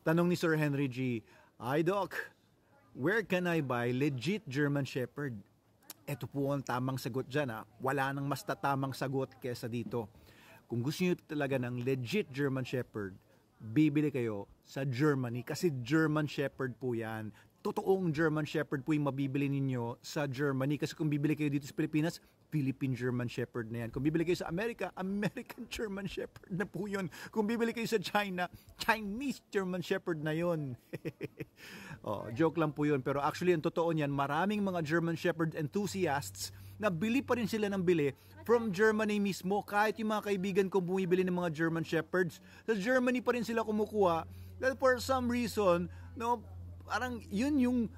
Tanong ni Sir Henry G. Hi Doc, where can I buy legit German Shepherd? Ito po ang tamang sagot dyan. Wala nang mas tatamang sagot kesa dito. Kung gusto niyo talaga ng legit German Shepherd, bibili kayo sa Germany kasi German Shepherd po yan. Totoong German Shepherd po yung mabibili ninyo sa Germany kasi kung bibili kayo dito sa Pilipinas, Philippine German Shepherd na yan. Kung bibili kayo sa Amerika, American German Shepherd na po yun. Kung bibili kayo sa China, Chinese German Shepherd na yun. Joke lang po yun. Pero actually, ang totoo niyan, maraming mga German Shepherd enthusiasts na bili pa rin sila ng bili from Germany mismo. Kahit yung mga kaibigan ko bumibili ng mga German Shepherds, sa Germany pa rin sila kumukuha. Dahil for some reason, no, parang yun yung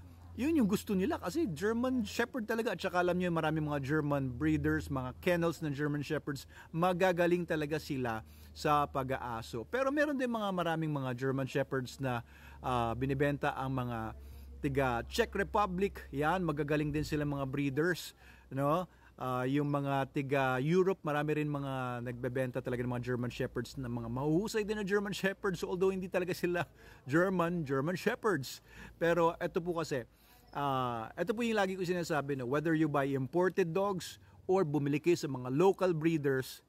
gusto nila kasi German Shepherd talaga. At saka alam nyo, maraming mga German breeders, mga kennels ng German Shepherds, magagaling talaga sila sa pag-aaso. Pero meron din maraming mga German Shepherds na binibenta ang mga tiga Czech Republic. Yan, magagaling din sila mga breeders, no? Yung mga tiga Europe, marami rin mga nagbebenta talaga ng mga German Shepherds na mga mahuhusay din na German Shepherds, although hindi talaga sila German Shepherds. Pero ito po kasi, ito po yung lagi ko sinasabi, no? Whether you buy imported dogs or bumili kayo sa mga local breeders,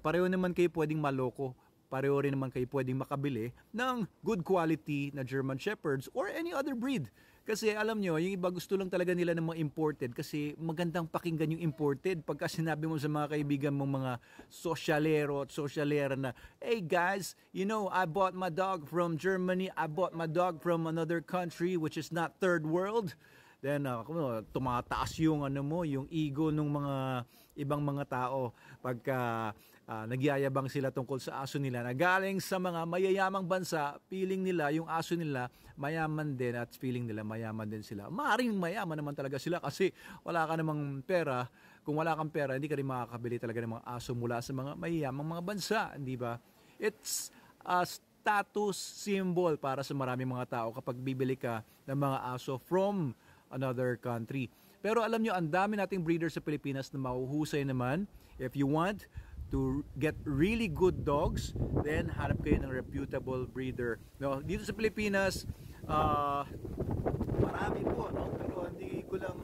pareho naman kayo pwedeng maloko. Pareho rin naman kayo pwedeng makabili ng good quality na German Shepherds or any other breed. Kasi alam nyo, yung iba gusto lang talaga nila ng mga imported kasi magandang pakinggan yung imported. Pagka sinabi mo sa mga kaibigan mong mga sosyalero at sosyalera na, hey guys, you know, I bought my dog from Germany, I bought my dog from another country which is not third world. Then tumataas yung yung ego ng mga ibang mga tao pagka nagyayabang sila tungkol sa aso nila na galing sa mga mayayamang bansa. Feeling nila yung aso nila mayaman din at feeling nila mayaman din sila. Maaaring mayaman naman talaga sila kasi wala ka namang pera. Kung wala kang pera, hindi ka rin makakabili talaga ng mga aso mula sa mga mayayamang mga bansa, hindi ba? It's a status symbol para sa maraming mga tao kapag bibili ka ng mga aso from another country. Pero alam nyo, ang dami nating breeders sa Pilipinas na mahuhusay naman. If you want to get really good dogs, then hanap kayo ng reputable breeder. No, dito sa Pilipinas, marami po, no? Pero hindi ko lang,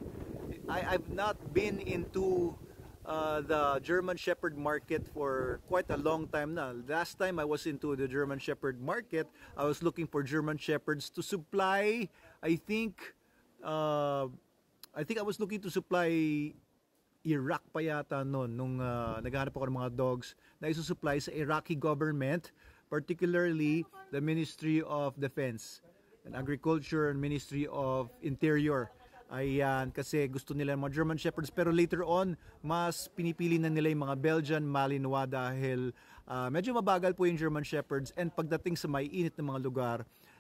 I've not been into the German Shepherd market for quite a long time na. Last time I was into the German Shepherd market, I was looking for German Shepherds to supply, I think I was looking to supply Iraq pa yata noon nung naghahanap ako ng mga dogs na isusupply sa Iraqi government, particularly the Ministry of Defense and Agriculture and Ministry of Interior. Ayan, kasi gusto nila ng mga German Shepherds pero later on, mas pinipili na nila yung mga Belgian Malinois dahil medyo mabagal po yung German Shepherds and pagdating sa maiinit na mga lugar,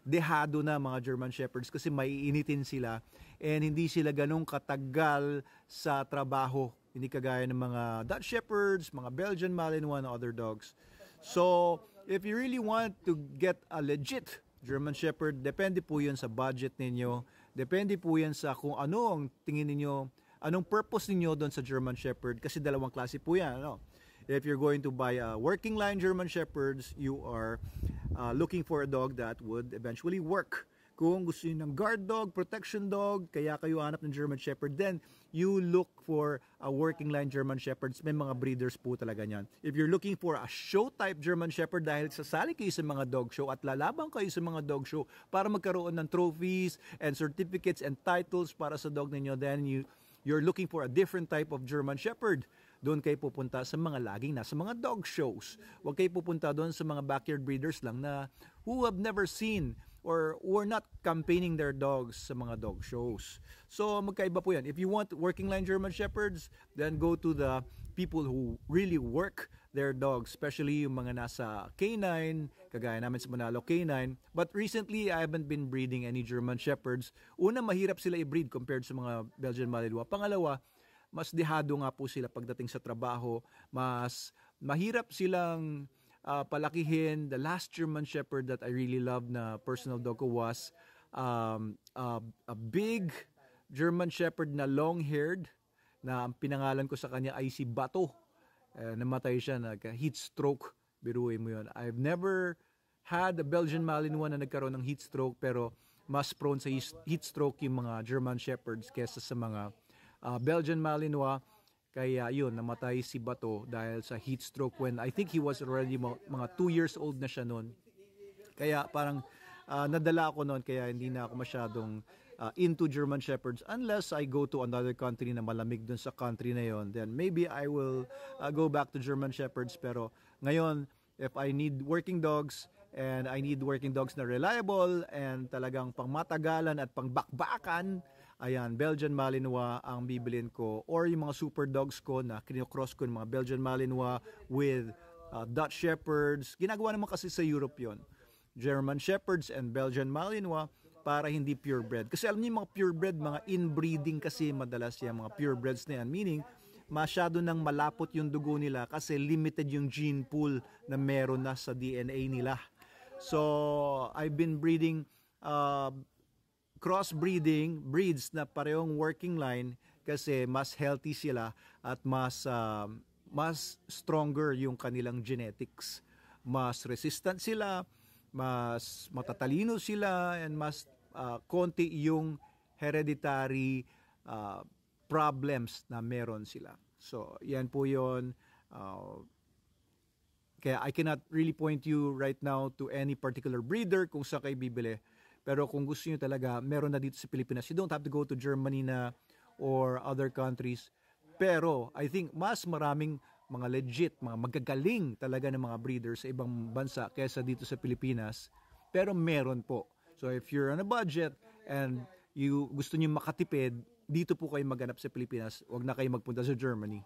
dehado na mga German Shepherds kasi maiinitin sila and hindi sila ganong katagal sa trabaho. Hindi kagaya ng mga Dutch Shepherds, mga Belgian Malinois and other dogs. So, if you really want to get a legit German Shepherd, depende po yun sa budget ninyo. Depende po yan sa kung ano ang tingin ninyo, anong purpose ninyo doon sa German Shepherd kasi dalawang klase po yan. No? If you're going to buy a working line German Shepherds, you are looking for a dog that would eventually work. Kung gusto niyo ng guard dog, protection dog, kaya kayo hanap ng German Shepherd, then you look for a working line German Shepherds. May mga breeders po talaga niyan. If you're looking for a show type German Shepherd dahil sasali kayo sa mga dog show at lalabang kayo sa mga dog show para magkaroon ng trophies and certificates and titles para sa dog ninyo, then you're looking for a different type of German Shepherd. Doon kayo pupunta sa mga laging nasa mga dog shows. Huwag kayo pupunta doon sa mga backyard breeders lang na who have never seen or who are not campaigning their dogs sa mga dog shows. So magkaiba po yan. If you want working line German Shepherds, then go to the people who really work their dogs, especially yung mga nasa K9, kagaya namin sa Manalo K9. But recently, I haven't been breeding any German Shepherds. Una, mahirap sila i-breed compared sa mga Belgian Malinois. Pangalawa, mas dehado nga po sila pagdating sa trabaho. Mas mahirap silang palakihin. The last German Shepherd that I really loved na personal dog ko was a big German Shepherd na long-haired na ang pinangalan ko sa kanya ay si Bato. Namatay siya, nagka-heat stroke. Biruin mo yun. I've never had a Belgian Malinois na nagkaroon ng heat stroke, pero mas prone sa heat stroke yung mga German Shepherds kesa sa mga Belgian Malinois. Kaya yun, namatay si Bato dahil sa heat stroke when I think he was already mga 2 years old na siya noon. Kaya parang nadala ako noon, kaya hindi na ako masyadong into German Shepherds unless I go to another country na malamig dun sa country na yon. Then maybe I will go back to German Shepherds. Pero ngayon, if I need working dogs, and I need working dogs na reliable and talagang pangmatagalan at pangbakbakan, ayan, Belgian Malinois ang bibilin ko, or yung mga super dogs ko na kinocross ko, yung mga Belgian Malinois with Dutch Shepherds. Ginagawa naman kasi sa Europe yon, German Shepherds and Belgian Malinois, para hindi purebred. Kasi alam niyo yung mga purebred, mga inbreeding kasi madalas yung mga purebreds na yan, meaning masyado nang malapot yung dugo nila kasi limited yung gene pool na meron na sa DNA nila. So, I've been breeding, crossbreeding breeds na parehong working line kasi mas healthy sila at mas stronger yung kanilang genetics. Mas resistant sila, mas matatalino sila, and mas konti yung hereditary problems na meron sila. So, yan po yun. Kaya I cannot really point you right now to any particular breeder kung saan kayo bibili. Pero kung gusto niyo talaga, meron na dito sa Pilipinas. You don't have to go to Germany na or other countries. Pero I think mas maraming mga legit, mga magagaling talaga ng mga breeders sa ibang bansa kaysa dito sa Pilipinas. Pero meron po. So if you're on a budget and you gusto niyo makatipid, dito po kayo maghanap sa Pilipinas. Huwag na kayo magpunta sa Germany.